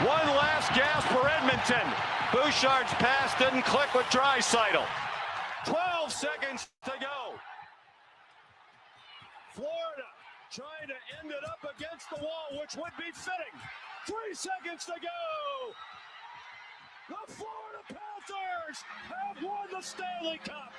One last gasp for Edmonton. Bouchard's pass didn't click with Draisaitl. 12 seconds to go. Florida trying to end it up against the wall, which would be fitting. 3 seconds to go. The Florida Panthers have won the Stanley Cup.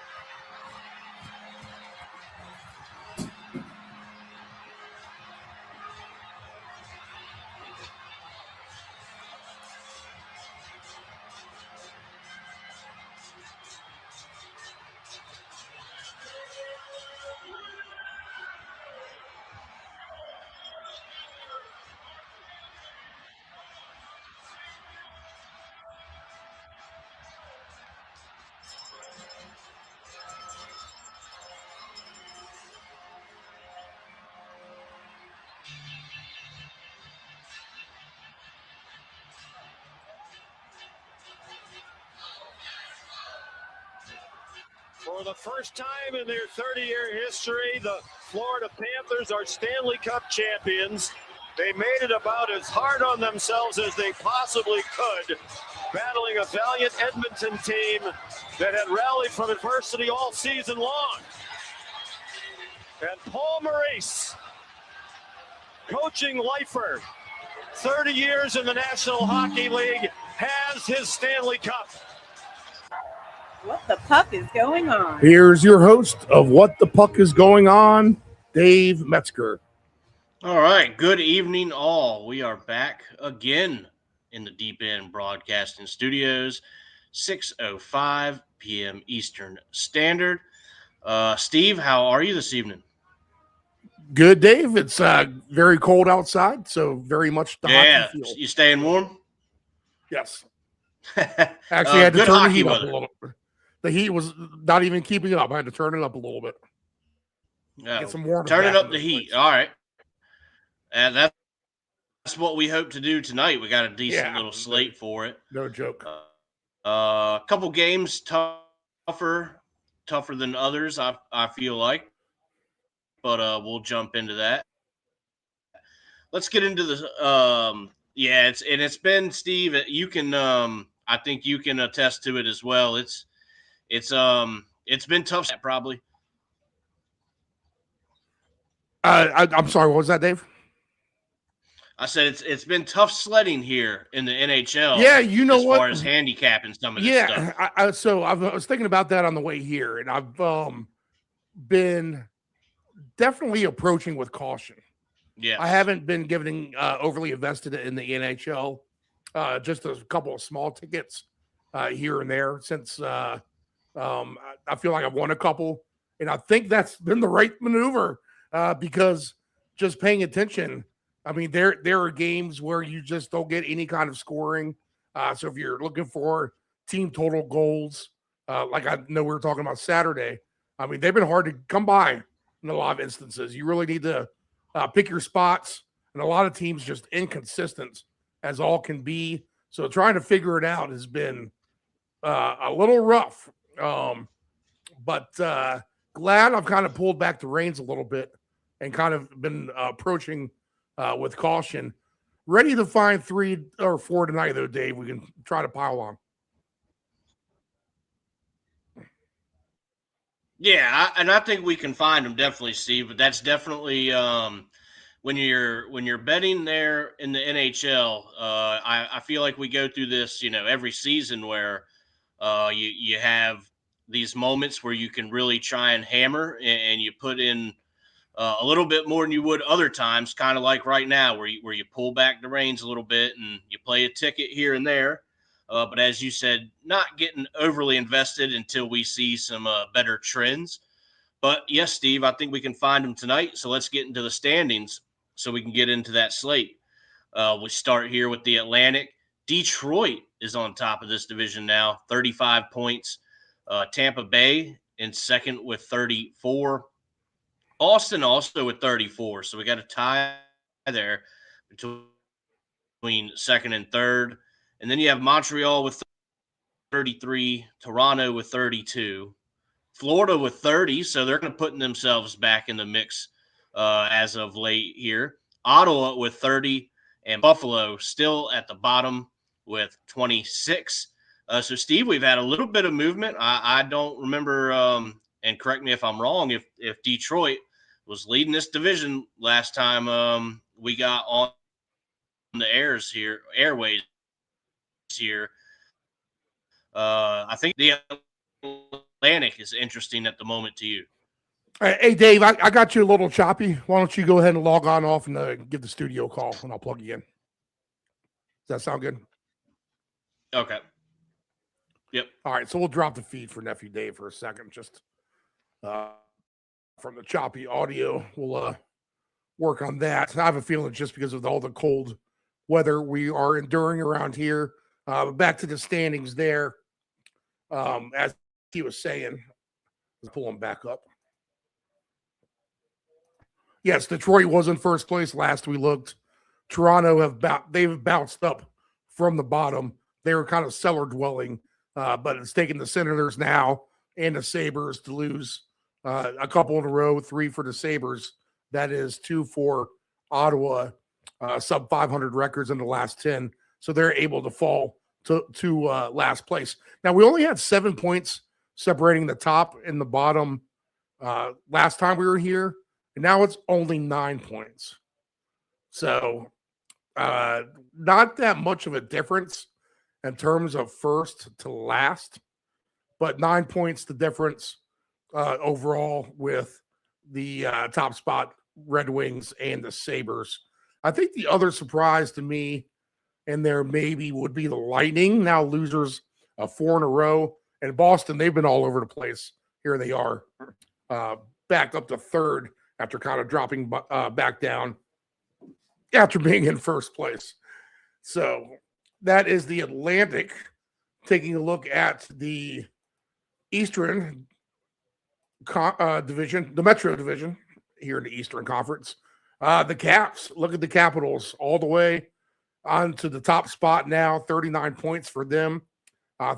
For the first time in their 30-year history, the Florida Panthers are Stanley Cup champions. They made it about as hard on themselves as they possibly could, battling a valiant Edmonton team that had rallied from adversity all season long. And Paul Maurice, coaching lifer, 30 years in the National Hockey League, has his Stanley Cup. What the puck is going on? Here's your host of What the Puck is Going On, Dave Metzger. All right. Good evening, all. We are back again in the Deep End Broadcasting Studios, 6:05 p.m. Eastern Standard. Steve, how are you this evening? Good, Dave. It's very cold outside, so very much the hockey feel. You staying warm? Yes. Actually, I had to turn the heat up a little bit. The heat was not even keeping up. I had to turn it up a little bit. Get some warmth. Turning up the heat. Place. All right. And that's what we hope to do tonight. We got a decent little slate for it. No joke. A couple games tougher than others, I feel like. But we'll jump into that. Let's get into the it's been, Steve, you can I think you can attest to it as well. It's been tough, probably. I'm sorry. What was that, Dave? I said it's been tough sledding here in the NHL. Yeah, you know what? As far as handicapping some of this stuff. So I was thinking about that on the way here, and I've been definitely approaching with caution. Yeah, I haven't been getting overly invested in the NHL. Just a couple of small tickets here and there since. I feel like I've won a couple, and I think that's been the right maneuver because just paying attention. I mean, there are games where you just don't get any kind of scoring. So if you're looking for team total goals, like I know we were talking about Saturday, I mean, they've been hard to come by in a lot of instances. You really need to pick your spots, and a lot of teams just inconsistent as all can be. So trying to figure it out has been a little rough. But glad I've kind of pulled back the reins a little bit and kind of been approaching with caution. Ready to find 3 or 4 tonight, though, Dave. We can try to pile on. Yeah, I think we can find them definitely, Steve. But that's definitely when you're betting there in the NHL. I feel like we go through this, every season where you have these moments where you can really try and hammer and you put in a little bit more than you would other times, kind of like right now where you pull back the reins a little bit and you play a ticket here and there. But as you said, not getting overly invested until we see some better trends. But yes, Steve, I think we can find them tonight. So let's get into the standings so we can get into that slate. We start here with the Atlantic. Detroit is on top of this division now, 35 points. Tampa Bay in second with 34. Austin also with 34. So we got a tie there between second and third. And then you have Montreal with 33, Toronto with 32, Florida with 30. So they're going to put themselves back in the mix as of late here. Ottawa with 30, and Buffalo still at the bottom with 26. So, Steve, we've had a little bit of movement. I don't remember, and correct me if I'm wrong, if Detroit was leading this division last time we got on the airways here. I think the Atlantic is interesting at the moment to you. Hey, Dave, I got you a little choppy. Why don't you go ahead and log on off and give the studio a call, and I'll plug you in. Does that sound good? Okay. Yep. All right, so we'll drop the feed for Nephew Dave for a second, just from the choppy audio. We'll work on that. I have a feeling just because of all the cold weather we are enduring around here. Back to the standings there. As he was saying, let's pull them back up. Yes, Detroit was in first place last we looked. Toronto they've bounced up from the bottom. They were kind of cellar dwelling, but it's taken the Senators now and the Sabres to lose a couple in a row, 3 for the Sabres. That is 2 for Ottawa, sub 500 records in the last 10. So they're able to fall to last place. Now, we only had 7 points separating the top and the bottom last time we were here, and now it's only 9 points. So not that much of a difference in terms of first to last, but 9 points the difference overall with the top spot Red Wings and the Sabres. I think the other surprise to me in there maybe would be the Lightning, now losers of 4 in a row. And Boston, they've been all over the place. Here they are, back up to third after kind of dropping back down after being in first place. So that is the Atlantic. Taking a look at the Eastern division, the Metro division here in the Eastern Conference. The Caps, look at the Capitals all the way on to the top spot now, 39 points for them,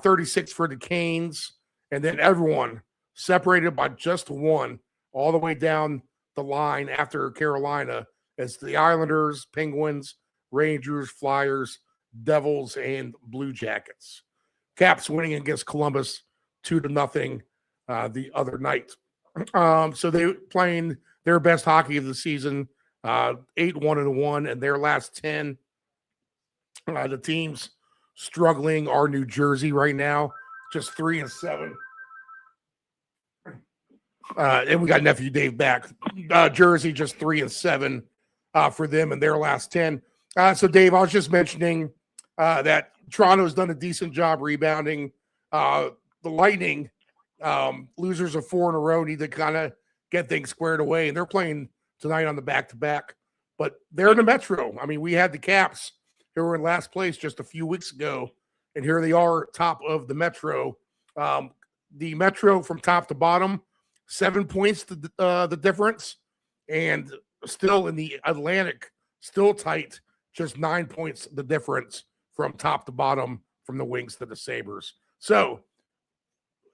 36 for the Canes, and then everyone separated by just 1 all the way down the line after Carolina. It's the Islanders, Penguins, Rangers, Flyers, Devils, and Blue Jackets. Caps winning against Columbus 2-0 the other night. So they playing their best hockey of the season, 8-1-1 in their last 10. The teams struggling are New Jersey right now, just 3-7. And we got Nephew Dave back. Jersey just 3-7 for them in their last 10. So Dave, I was just mentioning that Toronto's done a decent job rebounding. The Lightning, losers of 4 in a row, need to kind of get things squared away, and they're playing tonight on the back-to-back. But they're in the Metro. I mean, we had the Caps who were in last place just a few weeks ago, and here they are top of the Metro. The Metro from top to bottom, 7 points the difference, and still in the Atlantic, still tight, just 9 points the difference from top to bottom, from the Wings to the Sabres. So,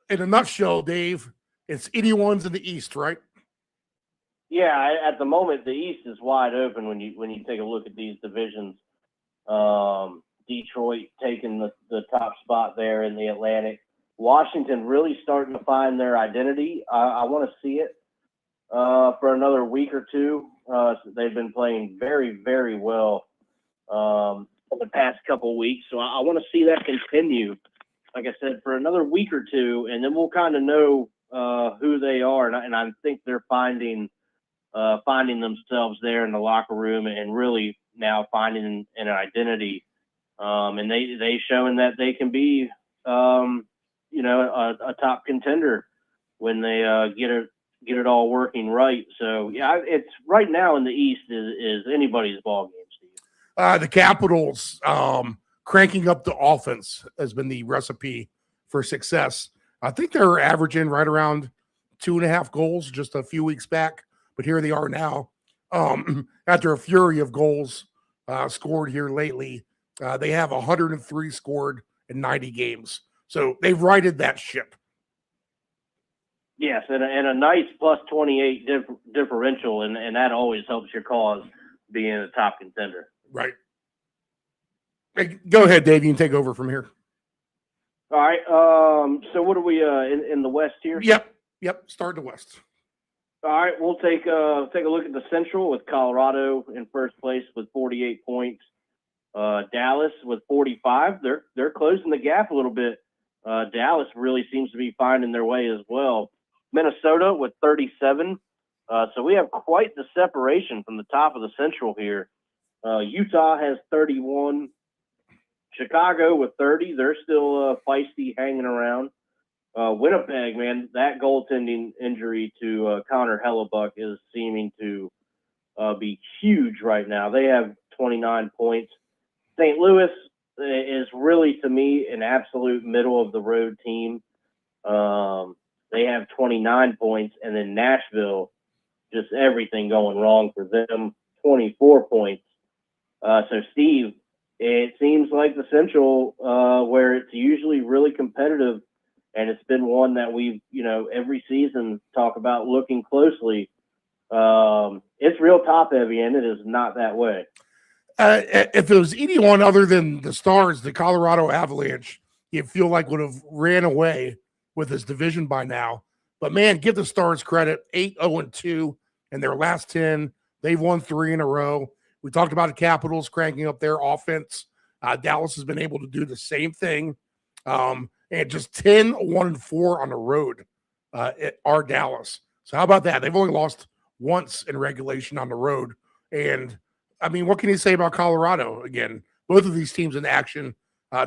in a nutshell, Dave, it's anyone's in the East, right? Yeah, at the moment, the East is wide open when you take a look at these divisions. Detroit taking the top spot there in the Atlantic. Washington really starting to find their identity. I want to see it for another week or two. They've been playing very, very well for the past couple weeks, so I want to see that continue. Like I said, for another week or two, and then we'll kind of know who they are. And I think they're finding themselves there in the locker room, and really now finding an identity. And they showing that they can be, a top contender when they get it all working right. So yeah, it's right now in the East is anybody's ball game, Steve. The Capitals cranking up the offense has been the recipe for success. I think they were averaging right around 2.5 goals just a few weeks back, but here they are now. After a flurry of goals scored here lately, they have 103 scored in 90 games. So they've righted that ship. Yes, and a nice plus 28 differential, and that always helps your cause being a top contender. Right. Hey, go ahead, Dave. You can take over from here. All right. So what are we in the West here? Yep. Start the West. All right. We'll take a look at the Central with Colorado in first place with 48 points. Dallas with 45. They're closing the gap a little bit. Dallas really seems to be finding their way as well. Minnesota with 37. So we have quite the separation from the top of the Central here. Utah has 31. Chicago with 30. They're still feisty, hanging around. Winnipeg, man, that goaltending injury to Connor Hellebuck is seeming to be huge right now. They have 29 points. St. Louis is really, to me, an absolute middle-of-the-road team. They have 29 points, and then Nashville, just everything going wrong for them, 24 points. So, Steve, it seems like the Central, where it's usually really competitive, and it's been one that we've, every season talk about looking closely. It's real top-heavy, and it is not that way. If it was anyone other than the Stars, the Colorado Avalanche, you feel like would have ran away with this division by now. But, man, give the Stars credit. 8-0-2 in their last 10. They've won 3 in a row. We talked about the Capitals cranking up their offense. Dallas has been able to do the same thing. And just 10-1-4 on the road at our Dallas. So how about that? They've only lost once in regulation on the road. And, I mean, what can you say about Colorado? Again, both of these teams in action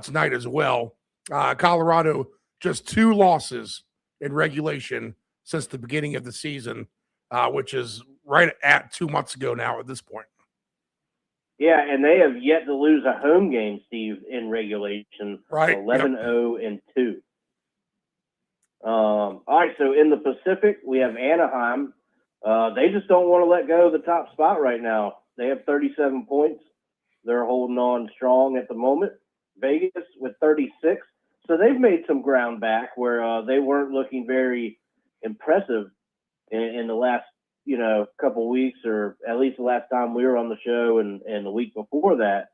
tonight as well. Colorado, just 2 losses in regulation since the beginning of the season, which is right at 2 months ago now at this point. Yeah, and they have yet to lose a home game, Steve, in regulation. Right. 11-0-2. All right, so in the Pacific, we have Anaheim. They just don't want to let go of the top spot right now. They have 37 points. They're holding on strong at the moment. Vegas with 36. So they've made some ground back where they weren't looking very impressive in the last, couple weeks, or at least the last time we were on the show and the week before that.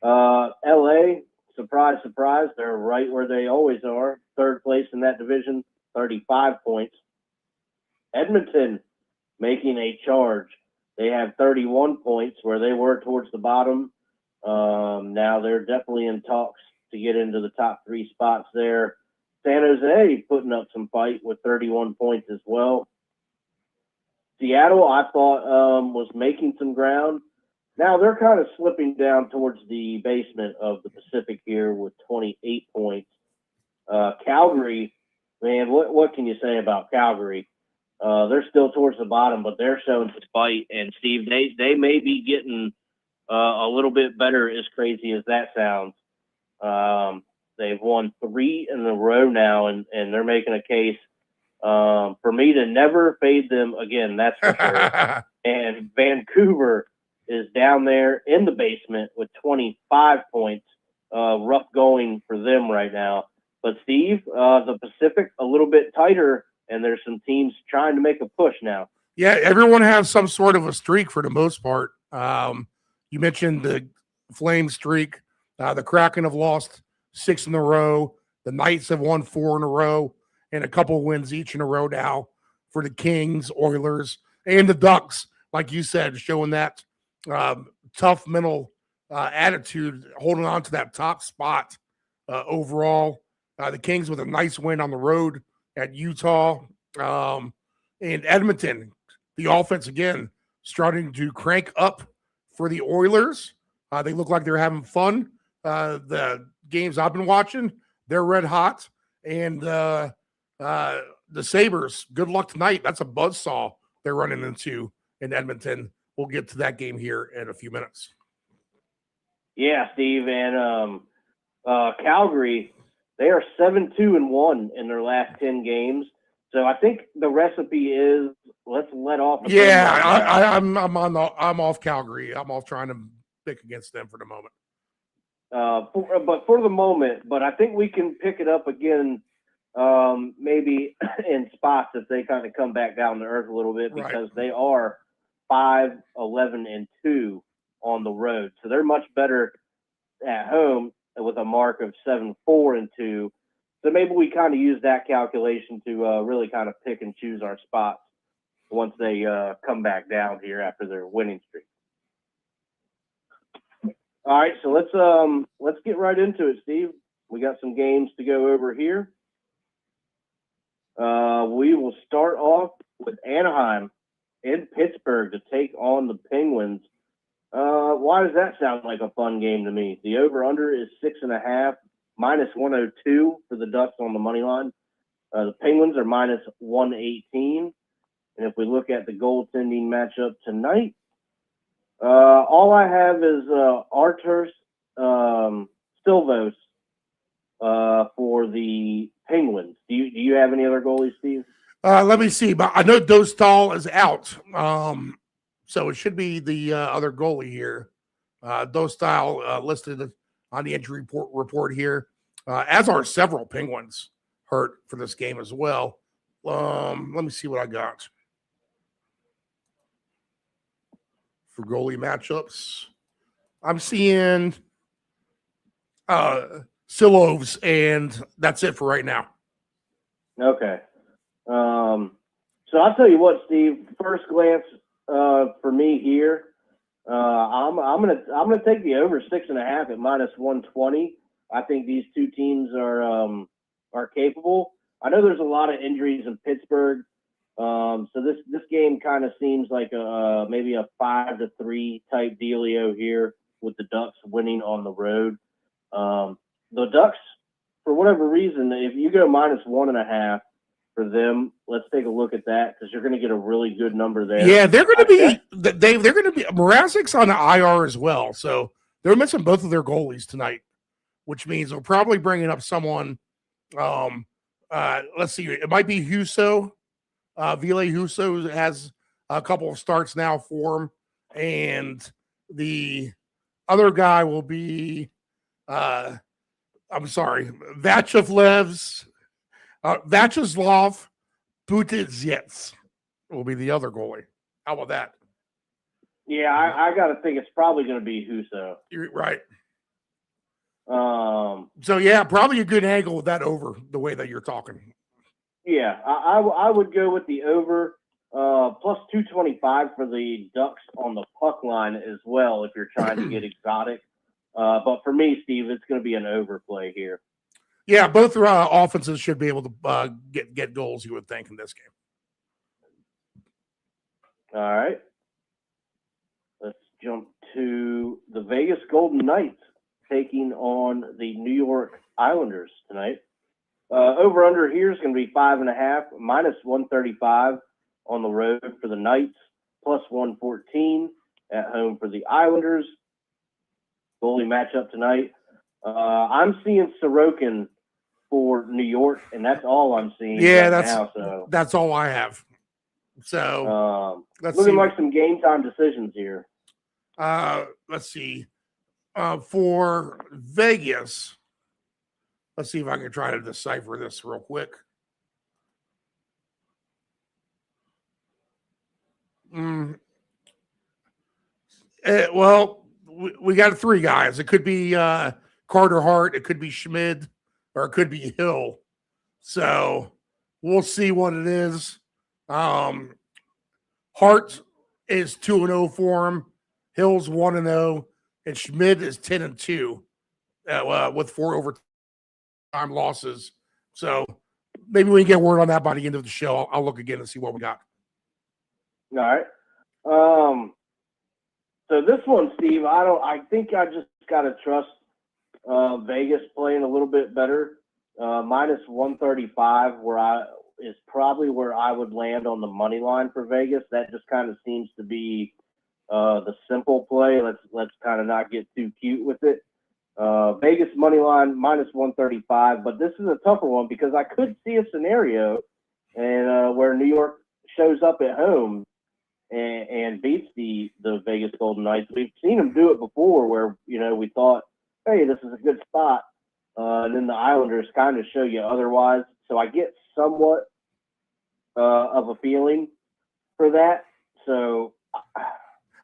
LA, surprise, surprise, they're right where they always are. Third place in that division, 35 points. Edmonton making a charge. They have 31 points where they were towards the bottom. Now they're definitely in talks to get into the top 3 spots there. San Jose putting up some fight with 31 points as well. Seattle, I thought, was making some ground. Now they're kind of slipping down towards the basement of the Pacific here with 28 points. Calgary, man, what can you say about Calgary? They're still towards the bottom, but they're showing some fight. And, Steve, they may be getting a little bit better, as crazy as that sounds. They've won 3 in a row now, and they're making a case for me to never fade them again, that's for sure. And Vancouver is down there in the basement with 25 points. Rough going for them right now. But, Steve, the Pacific a little bit tighter, and there's some teams trying to make a push now. Yeah, everyone has some sort of a streak for the most part. You mentioned the Flame streak. The Kraken have lost 6 in a row. The Knights have won 4 in a row, and a couple wins each in a row now for the Kings, Oilers, and the Ducks, like you said, showing that tough mental attitude, holding on to that top spot overall. The Kings with a nice win on the road at Utah. And Edmonton, the offense again, starting to crank up for the Oilers. They look like they're having fun. The games I've been watching, they're red hot. And the Sabres, good luck tonight. That's a buzzsaw they're running into in Edmonton. We'll get to that game here in a few minutes. Yeah, Steve, and Calgary, they are 7-2-1 in their last 10 games. So I think the recipe is let's let off. Yeah, I'm off Calgary. I'm off trying to pick against them for the moment. But for the moment, but I think we can pick it up again, maybe in spots if they kind of come back down to earth a little bit, because they are 5-11-2 on the road, so they're much better at home with a mark of 7-4-2. So maybe we kind of use that calculation to really kind of pick and choose our spots once they come back down here after their winning streak. All right, so let's get right into it, Steve. We got some games to go over here. We will start off with Anaheim in Pittsburgh to take on the Penguins. Why does that sound like a fun game to me? The over-under is 6.5, minus 102 for the Ducks on the money line. The Penguins are minus 118. And if we look at the goaltending matchup tonight, all I have is Arturs Silvos for the Penguins. Do you have any other goalies, Steve? Let me see, but I know Dostal is out, so it should be the other goalie here. Dostal listed on the injury report here, as are several Penguins hurt for this game as well. Let me see what I got for goalie matchups. I'm seeing Silovs, and that's it for right now. Okay. So I'll tell you what, Steve. First glance for me here, I'm gonna take the over 6.5 at minus 120. I think these two teams are capable. I know there's a lot of injuries in Pittsburgh, so this game kind of seems like maybe a 5-3 type dealio here with the Ducks winning on the road. The Ducks, for whatever reason, if you go minus 1.5 for them, let's take a look at that because you're going to get a really good number there. Yeah, they're going to be Dave. They're going to be Mrazek's on the IR as well, so they're missing both of their goalies tonight, which means they're probably bringing up someone. Let's see, it might be Husso. Ville Husso has a couple of starts now for him, and the other guy will be. I'm sorry, Vyacheslav Butizets will be the other goalie. How about that? Yeah, I got to think it's probably going to be Husso. You're right. So, yeah, probably a good angle with that over the way that you're talking. Yeah, I would go with the over plus 225 for the Ducks on the puck line as well if you're trying to get exotic. But for me, Steve, it's going to be an overplay here. Yeah, both offenses should be able to get goals, you would think, in this game. All right. Let's jump to the Vegas Golden Knights taking on the New York Islanders tonight. Over-under here is going to be 5.5, minus 135 on the road for the Knights, plus 114 at home for the Islanders. Goalie matchup tonight. I'm seeing Sorokin for New York, and that's all I'm seeing. Yeah, now, that's all I have. So let's looking see. like some game time decisions here. Let's see. For Vegas, let's see if I can try to decipher this real quick. Well, we got three guys. It could be Carter Hart, it could be Schmid, or it could be Hill. So we'll see what it is. Hart is 2-0 for him. Hill's 1-0, and Schmid is 10-2 with 4 overtime losses. So maybe we can get word on that by the end of the show. I'll look again and see what we got. All right. So this one, Steve, I think I just got to trust Vegas playing a little bit better. Minus 135 is probably where I would land on the money line for Vegas. That just kind of seems to be the simple play. Let's kind of not get too cute with it. Vegas money line minus 135, but this is a tougher one because I could see a scenario and where New York shows up at home and beats the Vegas Golden Knights. We've seen them do it before where, we thought, hey, this is a good spot. And then the Islanders kind of show you otherwise. So I get somewhat of a feeling for that. So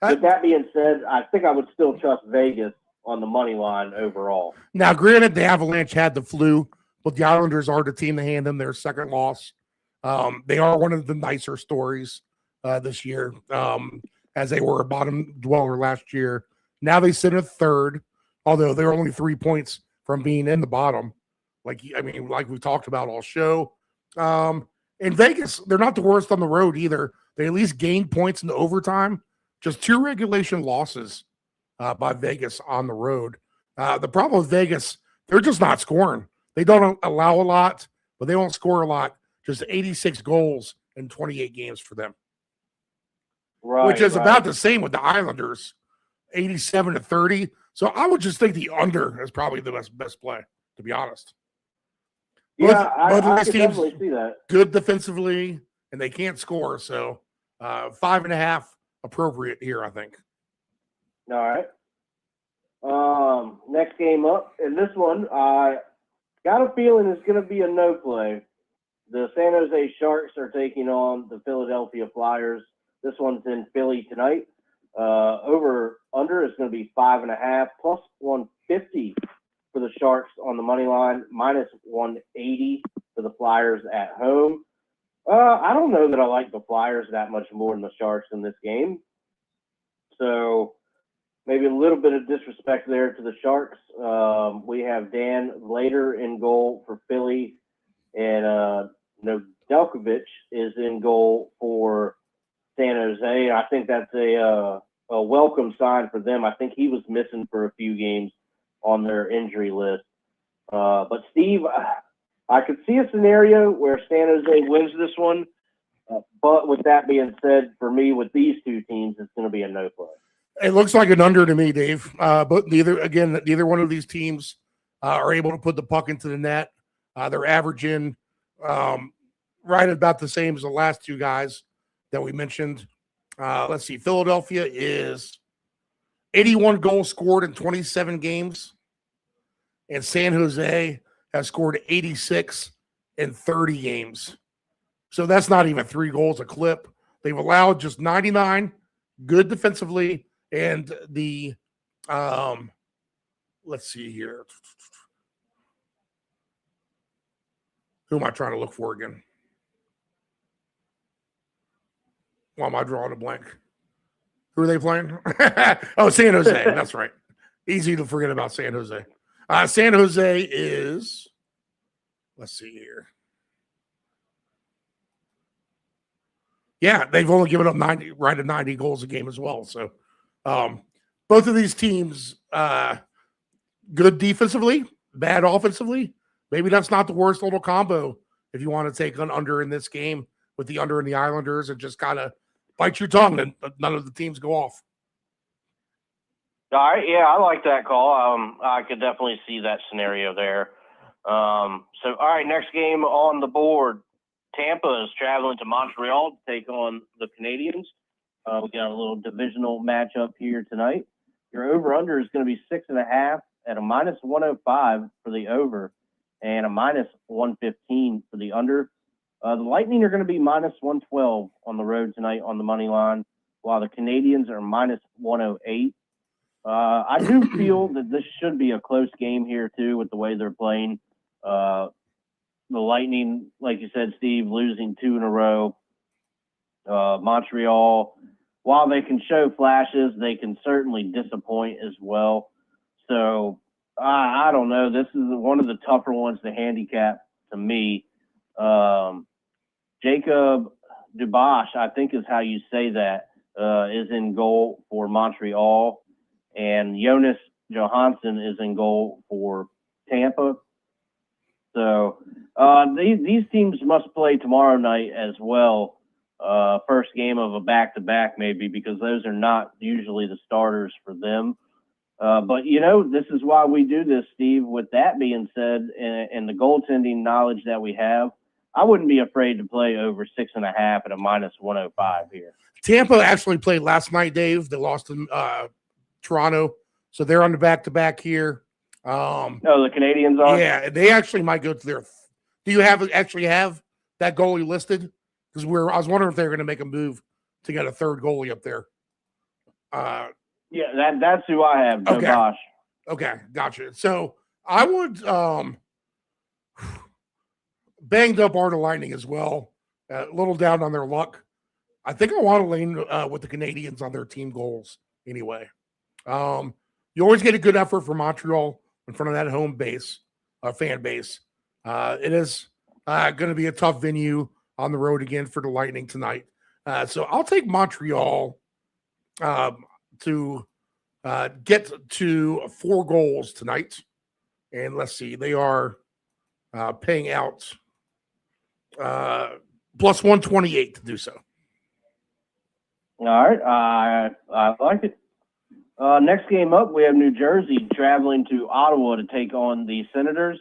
with that being said, I think I would still trust Vegas on the money line overall. Now, granted, the Avalanche had the flu, but the Islanders are the team to hand them their second loss. They are one of the nicer stories this year, as they were a bottom dweller last year. Now they sit in third, although they're only 3 points from being in the bottom. Like we talked about all show. In Vegas, they're not the worst on the road either. They at least gained points in the overtime. Just 2 regulation losses by Vegas on the road. The problem with Vegas, they're just not scoring. They don't allow a lot, but they don't score a lot. Just 86 goals in 28 games for them. Right, which is right. about the same with the Islanders, 87-30. So I would just think the under is probably the best play, to be honest. Yeah, both I of these could teams definitely see that. good defensively, and they can't score. So 5.5 appropriate here, I think. All right. Next game up, and this one, I got a feeling it's going to be a no play. The San Jose Sharks are taking on the Philadelphia Flyers. This one's in Philly tonight. Over under is going to be 5.5 plus 150 for the Sharks on the money line, minus 180 for the Flyers at home. I don't know that I like the Flyers that much more than the Sharks in this game. So maybe a little bit of disrespect there to the Sharks. We have Dan Later in goal for Philly, and Nedeljkovic is in goal for San Jose. I think that's a welcome sign for them. I think he was missing for a few games on their injury list. But Steve, I could see a scenario where San Jose wins this one. But with that being said, for me, with these two teams, it's going to be a no play. It looks like an under to me, Dave. But neither one of these teams are able to put the puck into the net. They're averaging right about the same as the last two guys that we mentioned. Let's see. Philadelphia is 81 goals scored in 27 games. And San Jose has scored 86 in 30 games. So that's not even 3 goals a clip. They've allowed just 99, good defensively. And the, let's see here. Who am I trying to look for again? Why am I drawing a blank? Who are they playing? Oh, San Jose. That's right. Easy to forget about San Jose. San Jose is, let's see here. Yeah, they've only given up 90 goals a game as well. So both of these teams, good defensively, bad offensively. Maybe that's not the worst little combo if you want to take an under in this game with the under and the Islanders and just kind of bite your tongue and none of the teams go off. All right, yeah, I like that call. I could definitely see that scenario there. All right, next game on the board. Tampa is traveling to Montreal to take on the Canadiens. We got a little divisional matchup here tonight. Your over-under is going to be 6.5 at a minus 105 for the over and a minus 115 for the under. The Lightning are going to be minus 112 on the road tonight on the money line, while the Canadiens are minus 108. I do feel that this should be a close game here, too, with the way they're playing. The Lightning, like you said, Steve, losing 2 in a row. Montreal, while they can show flashes, they can certainly disappoint as well. So, I don't know. This is one of the tougher ones to handicap to me. Jacob Dubois, I think is how you say that, is in goal for Montreal. And Jonas Johansson is in goal for Tampa. So these teams must play tomorrow night as well. First game of a back-to-back maybe, because those are not usually the starters for them. But, this is why we do this, Steve. With that being said, and the goaltending knowledge that we have, I wouldn't be afraid to play over 6.5 at a minus 105 here. Tampa actually played last night, Dave. They lost to Toronto. So they're on the back-to-back here. The Canadians are? Yeah, they actually might go to their – do you have that goalie listed? Because I was wondering if they were going to make a move to get a third goalie up there. Yeah, that's who I have, Joe okay. Bosch. Okay, gotcha. So I would banged up are the Lightning as well. A little down on their luck. I think I want to lean with the Canadians on their team goals anyway. You always get a good effort from Montreal in front of that home base, fan base. It is going to be a tough venue on the road again for the Lightning tonight. So I'll take Montreal to get to 4 goals tonight. And let's see, they are paying out plus 128 to do so. All right, I like it. Next game up, we have New Jersey traveling to Ottawa to take on the Senators.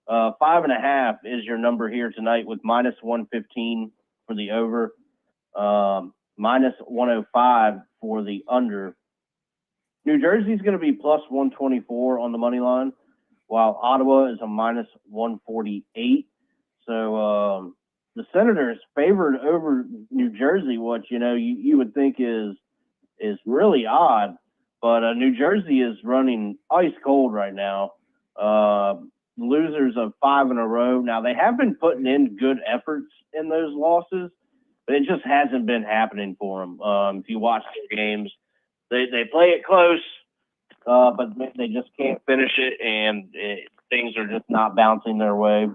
5.5 is your number here tonight with minus 115 for the over, minus 105 for the under. New Jersey is going to be plus 124 on the money line, while Ottawa is a minus 148. So the Senators favored over New Jersey, which you would think is really odd. But New Jersey is running ice cold right now. Losers of 5 in a row. Now, they have been putting in good efforts in those losses, but it just hasn't been happening for them. If you watch their games, they play it close, but they just can't finish it, and things are just not bouncing their way.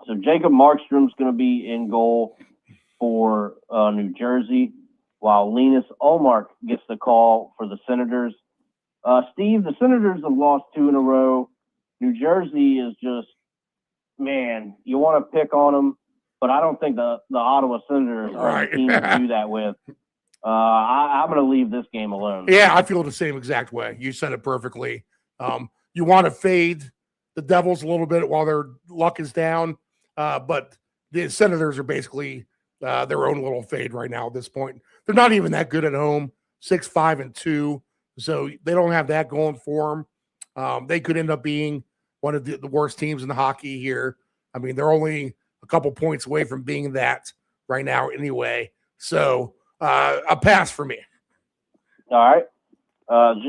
So Jacob Markstrom's going to be in goal for New Jersey, while Linus Ullmark gets the call for the Senators. Steve, the Senators have lost 2 in a row. New Jersey is just, man, you want to pick on them, but I don't think the Ottawa Senators are the team to do that with. I'm going to leave this game alone. Yeah, I feel the same exact way. You said it perfectly. You want to fade the Devils a little bit while their luck is down, but the Senators are basically their own little fade right now at this point. They're not even that good at home, 6-5-2, so they don't have that going for them. They could end up being one of the worst teams in the hockey here. I mean, they're only a couple points away from being that right now anyway. So a pass for me. All right.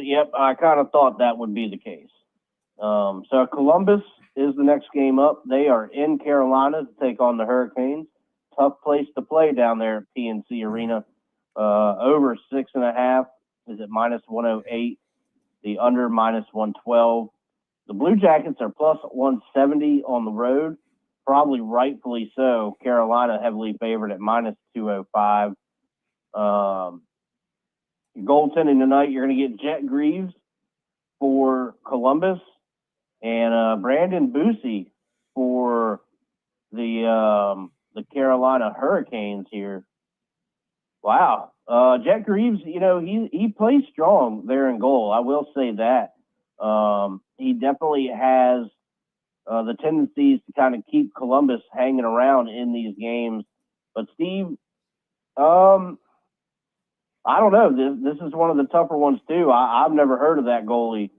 Yep, I kind of thought that would be the case. So Columbus is the next game up. They are in Carolina to take on the Hurricanes. Tough place to play down there at PNC Arena. Over 6.5 is at minus 108. The under minus 112. The Blue Jackets are plus 170 on the road. Probably rightfully so. Carolina heavily favored at minus 205. Goaltending tonight, you're going to get Jet Greaves for Columbus and Brandon Busey for the Carolina Hurricanes here. Wow. Jet Greaves, he plays strong there in goal. I will say that. He definitely has the tendencies to kind of keep Columbus hanging around in these games. But Steve, I don't know. This is one of the tougher ones too. I've never heard of that goalie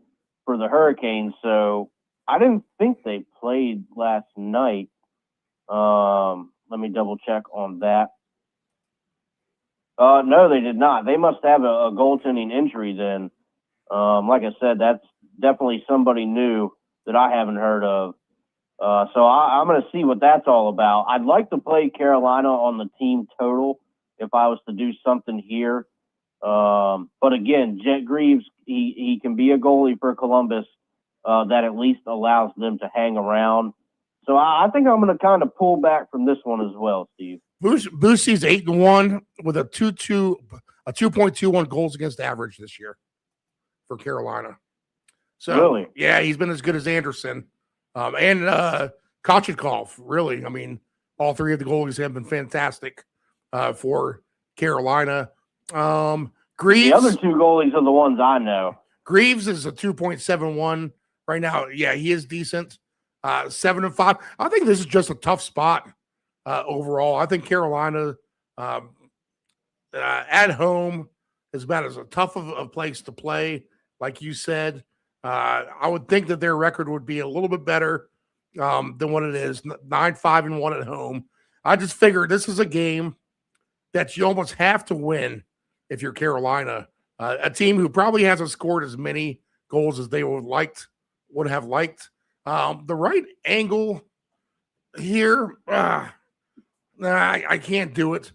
for the Hurricanes, so I didn't think they played last night. Let me double check on that. No, they did not. They must have a goaltending injury then. Like I said, that's definitely somebody new that I haven't heard of. So I'm going to see what that's all about. I'd like to play Carolina on the team total if I was to do something here. But again, Jet Greaves, he can be a goalie for Columbus that at least allows them to hang around. So I think I'm going to kind of pull back from this one as well, Steve. Busey's 8-1 with a 2.21 goals against average this year for Carolina. So really? Yeah, he's been as good as Anderson and Kochetkov. Really, I mean, all 3 of the goalies have been fantastic for Carolina. Greaves, the other 2 goalies are the ones I know. Greaves is a 2.71 right now. Yeah, he is decent. 7-5. I think this is just a tough spot overall. I think Carolina at home is about as tough of a place to play, like you said. I would think that their record would be a little bit better than what it is, 9-5-1 at home. I just figured this is a game that you almost have to win if you're Carolina, a team who probably hasn't scored as many goals as they would have liked. The right angle here, I can't do it.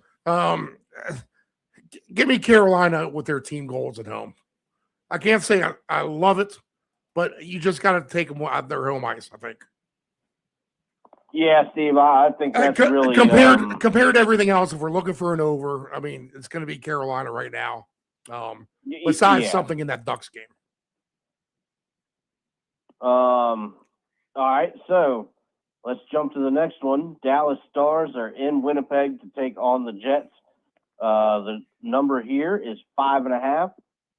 Give me Carolina with their team goals at home. I can't say I love it, but you just got to take them out their home ice, I think. Yeah, Steve, I think that's really compared to everything else. If we're looking for an over, I mean, it's going to be Carolina right now. Besides something in that Ducks game. All right, so let's jump to the next one. Dallas Stars are in Winnipeg to take on the Jets. The number here is 5.5,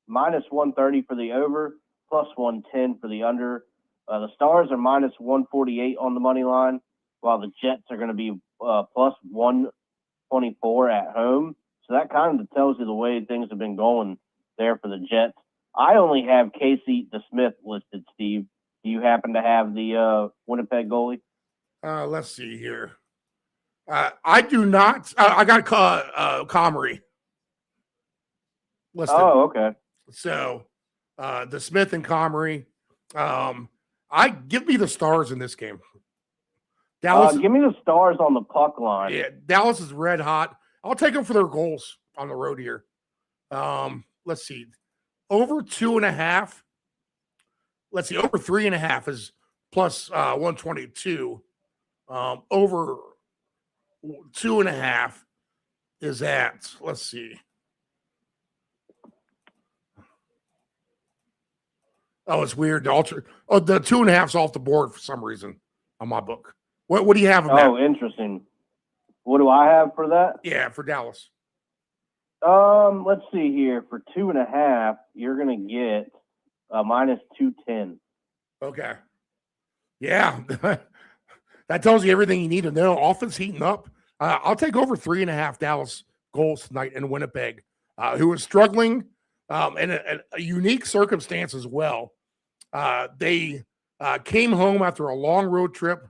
minus 130 for the over, plus 110 for the under. The Stars are minus 148 on the money line, while the Jets are going to be plus 124 at home. So that kind of tells you the way things have been going there for the Jets. I only have Casey DeSmith listed, Steve. Do you happen to have the Winnipeg goalie? Let's see here. I do not. I got Comrie listed. Oh, okay. So DeSmith and Comrie. Give me the Stars in this game. Dallas. Give me the Stars on the puck line. Yeah, Dallas is red hot. I'll take them for their goals on the road here. Let's see. Over 2.5. Let's see. Over 3.5 is plus 122. Over 2.5 is at, let's see. Oh, it's weird. The 2.5's off the board for some reason on my book. What do you have? Oh, interesting. What do I have for that? Yeah, for Dallas. Let's see here. For 2.5, you're gonna get minus 210. Okay. Yeah, that tells you everything you need to know. Offense heating up. I'll take over 3.5 Dallas goals tonight in Winnipeg, who is struggling in a unique circumstance as well. They came home after a long road trip,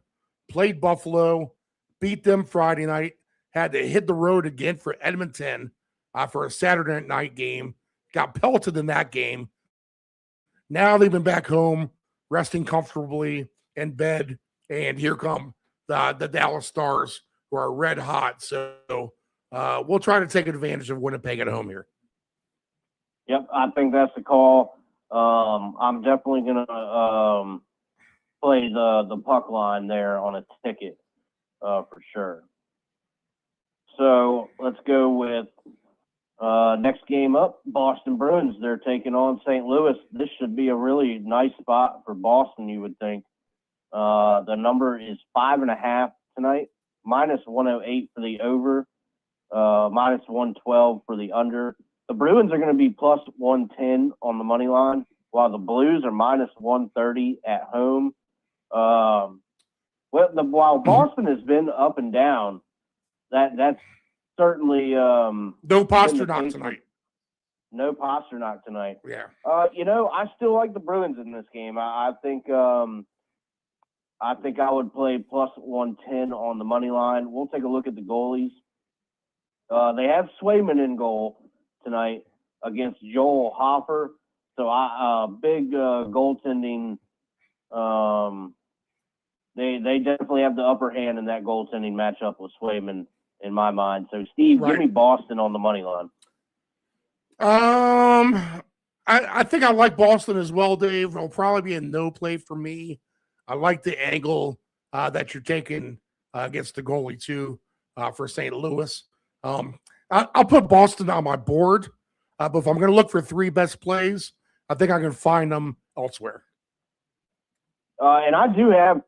played Buffalo, beat them Friday night, had to hit the road again for Edmonton for a Saturday night game, got pelted in that game. Now they've been back home, resting comfortably in bed, and here come the Dallas Stars, who are red hot. So we'll try to take advantage of Winnipeg at home here. Yep, I think that's the call. I'm definitely going to play the puck line there on a ticket for sure. So let's go with next game up, Boston Bruins. They're taking on St. Louis. This should be a really nice spot for Boston, you would think. The number is 5.5 tonight, minus 108 for the over, minus 112 for the under. The Bruins are going to be plus 110 on the money line, while the Blues are minus 130 at home. While Boston has been up and down, that's certainly no Pasternak tonight. No Pasternak tonight. Yeah. I still like the Bruins in this game. I think I would play plus 110 on the money line. We'll take a look at the goalies. They have Swayman in goal tonight against Joel Hofer. So big goaltending. They definitely have the upper hand in that goaltending matchup with Swayman in my mind. So Steve, Give me Boston on the money line. I think I like Boston as well, Dave. It'll probably be a no play for me. I like the angle that you're taking against the goalie too for St. Louis. I'll put Boston on my board, but if I'm going to look for 3 best plays, I think I can find them elsewhere. And I do have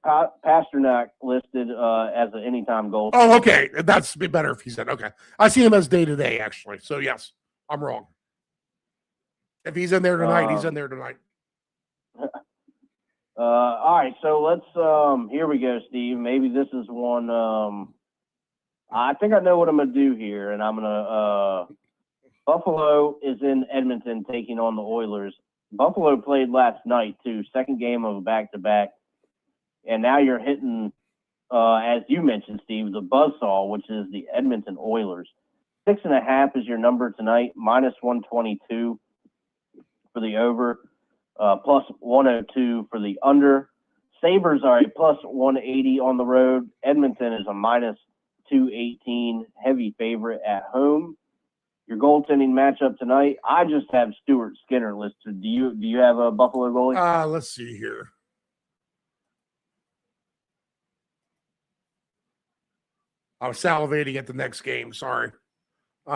Pasternak listed as an anytime goal. Oh, okay. That's be better if he said, okay. I see him as day-to-day, actually. So, yes, I'm wrong. If he's in there tonight, he's in there tonight. All right, so let's here we go, Steve. Maybe this is one I think I know what I'm going to do here, and I'm going to Buffalo is in Edmonton taking on the Oilers. Buffalo played last night, too, second game of a back-to-back. And now you're hitting, as you mentioned, Steve, the buzzsaw, which is the Edmonton Oilers. 6.5 is your number tonight, minus 122 for the over. plus 102 for the under. Sabres are a plus 180 on the road. Edmonton is a minus 218 heavy favorite at home. Your goaltending matchup tonight, I just have Stuart Skinner listed. Do you have a Buffalo goalie? Let's see here. I was salivating at the next game. Sorry. So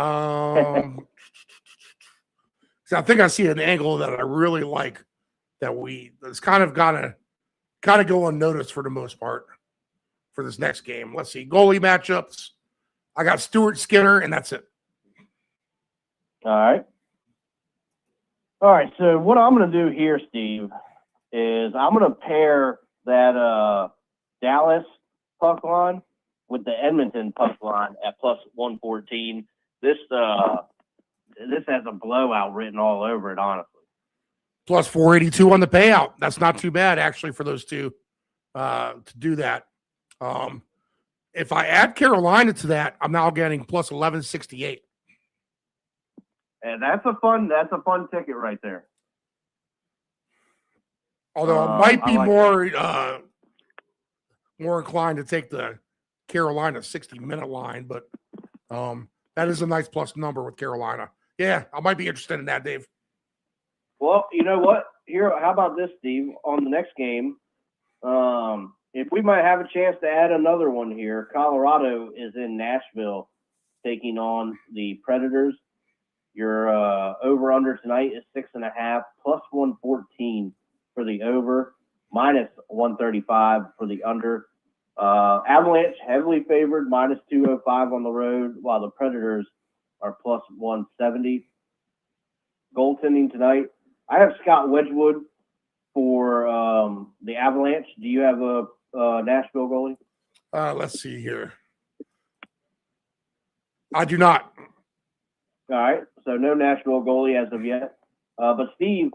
I think I see an angle that I really like that's kind of go unnoticed for the most part for this next game. Let's see. Goalie matchups. I got Stuart Skinner, and that's it. All right. So what I'm going to do here, Steve, is I'm going to pair that Dallas puck line with the Edmonton puck line at plus 114. This has a blowout written all over it, honestly. Plus 482 on the payout. That's not too bad, actually, for those two to do that. If I add Carolina to that, I'm now getting plus 1168. And that's a fun ticket right there. Although I might be more inclined to take the Carolina 60-minute line, but that is a nice plus number with Carolina. Yeah, I might be interested in that, Dave. Well, you know what? Here, how about this, Steve? On the next game, if we might have a chance to add another one here, Colorado is in Nashville taking on the Predators. Your over-under tonight is 6.5, plus 114 for the over, minus 135 for the under. Avalanche heavily favored, minus 205 on the road, while the Predators are plus 170. Goaltending tonight, I have Scott Wedgwood for the Avalanche. Do you have a Nashville goalie? Let's see here. I do not. All right, so no Nashville goalie as of yet. But Steve,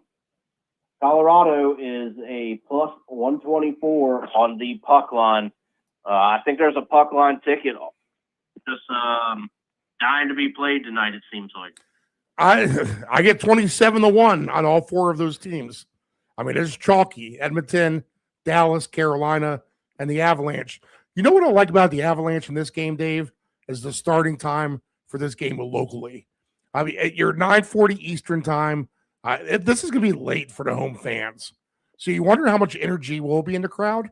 Colorado is a plus 124 on the puck line. I think there's a puck line ticket just dying to be played tonight, it seems like. I get 27-1 on all four of those teams. I mean, it's chalky. Edmonton, Dallas, Carolina, and the Avalanche. You know what I like about the Avalanche in this game, Dave, is the starting time for this game locally. I mean, at your 9:40 Eastern time, this is going to be late for the home fans. So you wonder how much energy will be in the crowd.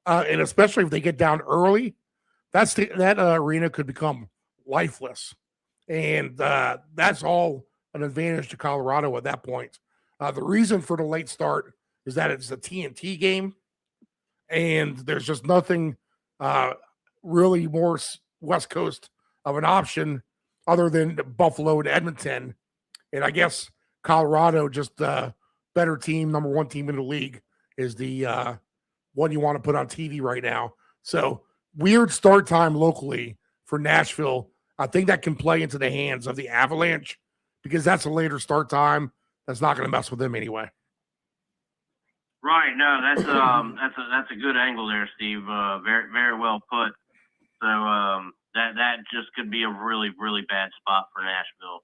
And especially if they get down early, that arena could become lifeless. And that's all an advantage to Colorado at that point. The reason for the late start is that it's a TNT game, and there's just nothing really more West Coast of an option other than Buffalo and Edmonton. And I guess Colorado, just better team, number one team in the league, is the one you want to put on TV right now. So weird start time locally for Nashville. I think that can play into the hands of the Avalanche because that's a later start time. That's not going to mess with them anyway. Right. No, that's a good angle there, Steve. Very, very well put. So that just could be a really, really bad spot for Nashville.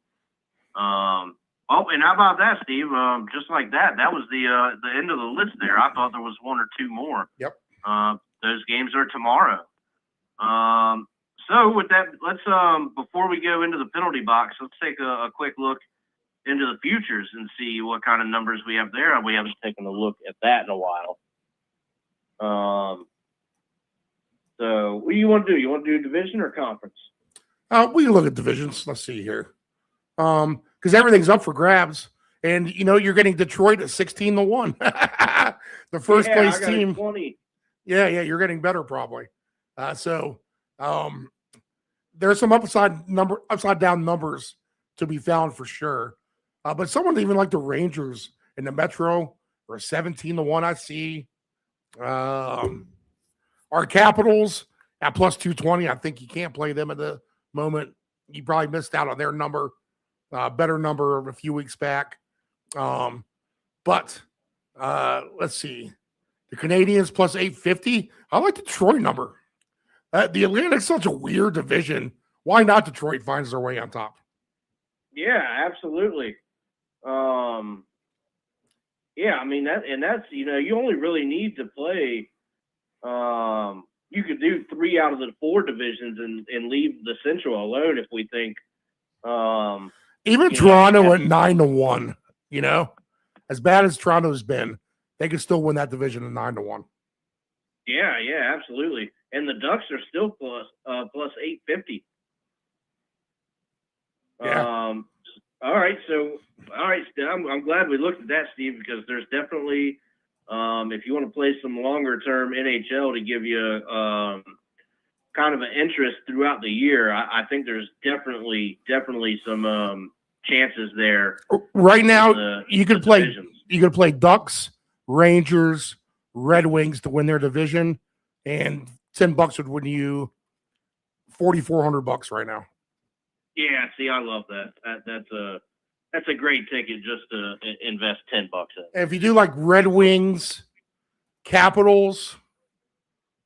And how about that, Steve? Just like that was the end of the list there. I thought there was one or two more. Yep. Those games are tomorrow. So with that, let's before we go into the penalty box, let's take a quick look into the futures and see what kind of numbers we have there. We haven't taken a look at that in a while. So what do you want to do? You want to do division or conference? We can look at divisions. Let's see here. Because everything's up for grabs. And, you're getting Detroit at 16-1. The first place team. 20. Yeah, you're getting better probably. So there's some upside down numbers to be found for sure. But someone even like the Rangers in the Metro are 17-1, I see. Our Capitals at plus 220. I think you can't play them at the moment. You probably missed out on their number, better number a few weeks back. But let's see. The Canadians plus 850. I like the Detroit number. The Atlantic's such a weird division. Why not Detroit finds their way on top? Yeah, absolutely. Yeah, I mean that's you only really need to play. You could do 3 out of the 4 divisions and leave the Central alone if we think. Even Toronto at 9-1. As bad as Toronto's been, they could still win that division at 9-1. Yeah, absolutely. And the Ducks are still plus 850. Yeah. All right, I'm glad we looked at that, Steve, because there's definitely, if you want to play some longer term NHL to give you kind of an interest throughout the year, I think there's definitely some chances there. Right now, you could play Ducks, Rangers, Red Wings to win their division, and $10 would win you $4,400 right now. Yeah, see, I love that. That's a great ticket just to invest $10 in. And if you do like Red Wings, Capitals,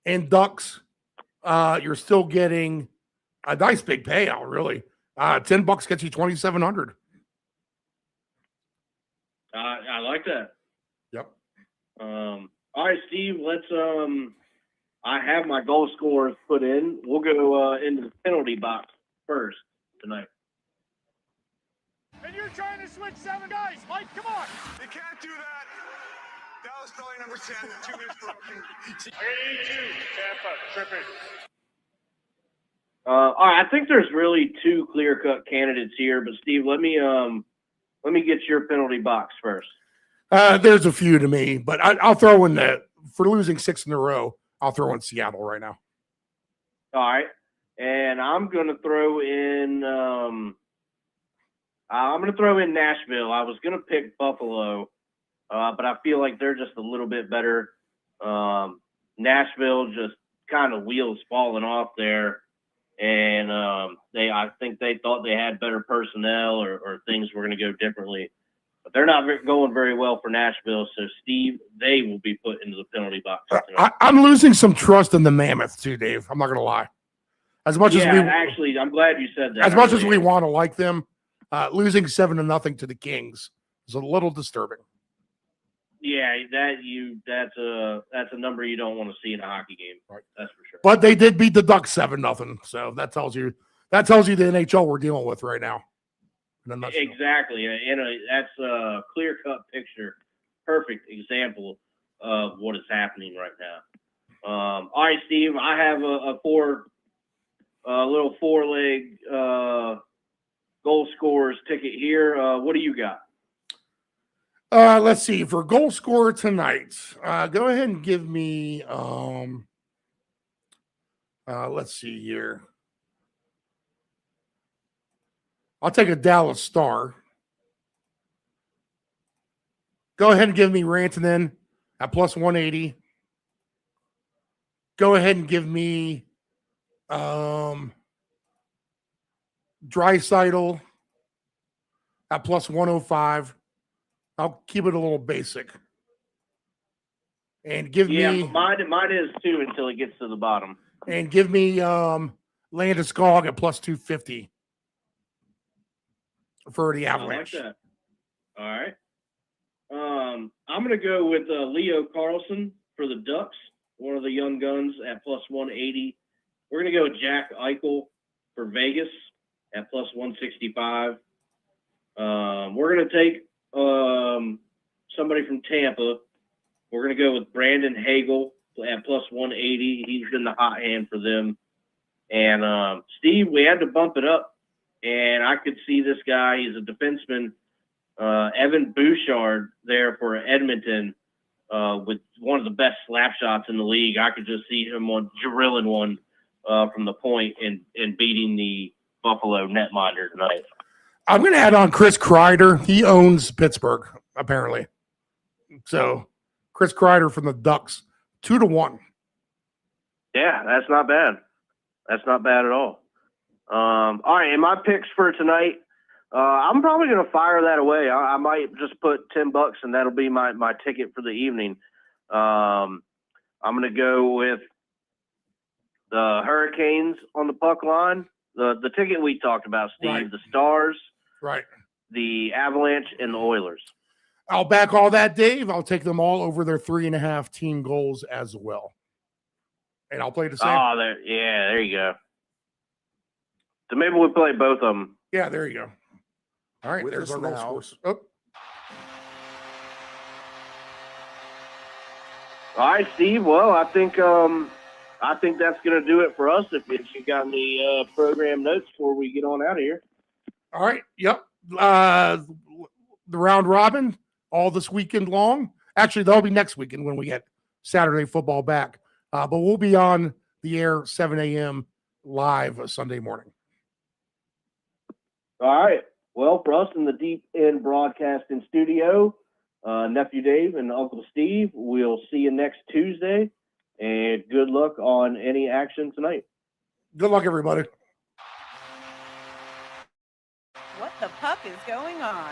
and Ducks, you're still getting a nice big payout. Really, $10 gets you $2,700. I like that. Yep. All right, Steve. Let's. I have my goal scorers put in. We'll go into the penalty box first tonight. And you're trying to switch 7 guys, Mike. Come on. You can't do that. That was probably number 10. 2 minutes broken. 82, Tampa, tripping. All right, I think there's really 2 clear-cut candidates here, but Steve, let me get your penalty box first. There's a few to me, but I'll throw in that for losing 6 in a row. I'll throw in Seattle right now. All right, and I'm going to throw in. I'm going to throw in Nashville. I was going to pick Buffalo, but I feel like they're just a little bit better. Nashville just kind of wheels falling off there, and I think they thought they had better personnel or things were going to go differently. But they're not going very well for Nashville, so Steve, they will be put into the penalty box. I'm losing some trust in the Mammoth too, Dave. I'm not going to lie. As much as I'm glad you said that. As much as we want to like them, losing 7-0 to the Kings is a little disturbing. Yeah, that's a number you don't want to see in a hockey game. Right. That's for sure. But they did beat the Ducks 7-0, so that tells you the NHL we're dealing with right now. Exactly, and that's a clear-cut picture, perfect example of what is happening right now. All right, Steve, I have a little 4-leg goal scorers ticket here. What do you got? Let's see. For goal scorer tonight, go ahead and give me let's see here. I'll take a Dallas Star. Go ahead and give me Rantanen at plus 180. Go ahead and give me Draisaitl at plus 105. I'll keep it a little basic. And give me mine is too until it gets to the bottom. And give me Landeskog at plus 250 for the Avalanche. I like that. All right. I'm going to go with Leo Carlson for the Ducks, one of the young guns at plus 180. We're going to go with Jack Eichel for Vegas at plus 165. We're going to take somebody from Tampa. We're going to go with Brandon Hagel at plus 180. He's in the hot hand for them. And Steve, we had to bump it up. And I could see this guy. He's a defenseman, Evan Bouchard, there for Edmonton with one of the best slap shots in the league. I could just see him drilling one from the point and beating the Buffalo netminder tonight. I'm going to add on Chris Kreider. He owns Pittsburgh, apparently. So Chris Kreider from the Ducks, 2-1. Yeah, that's not bad. That's not bad at all. All right, and my picks for tonight, I'm probably going to fire that away. I might just put $10 and that'll be my ticket for the evening. I'm going to go with the Hurricanes on the puck line, the ticket we talked about, Steve, right. The Stars, right, the Avalanche, and the Oilers. I'll back all that, Dave. I'll take them all over their 3.5 team goals as well. And I'll play the same. Oh, there you go. So maybe we'll play both of them. Yeah, there you go. All right, With there's us our goal now. scores. Oh. All right, Steve. Well, I think that's going to do it for us. If you got any program notes before we get on out of here. All right. Yep. The round robin all this weekend long. Actually, that'll be next weekend when we get Saturday football back. But we'll be on the air 7 a.m. live Sunday morning. All right. Well, for us in the Deep End Broadcasting Studio, Nephew Dave and Uncle Steve, we'll see you next Tuesday. And good luck on any action tonight. Good luck, everybody. What the puck is going on?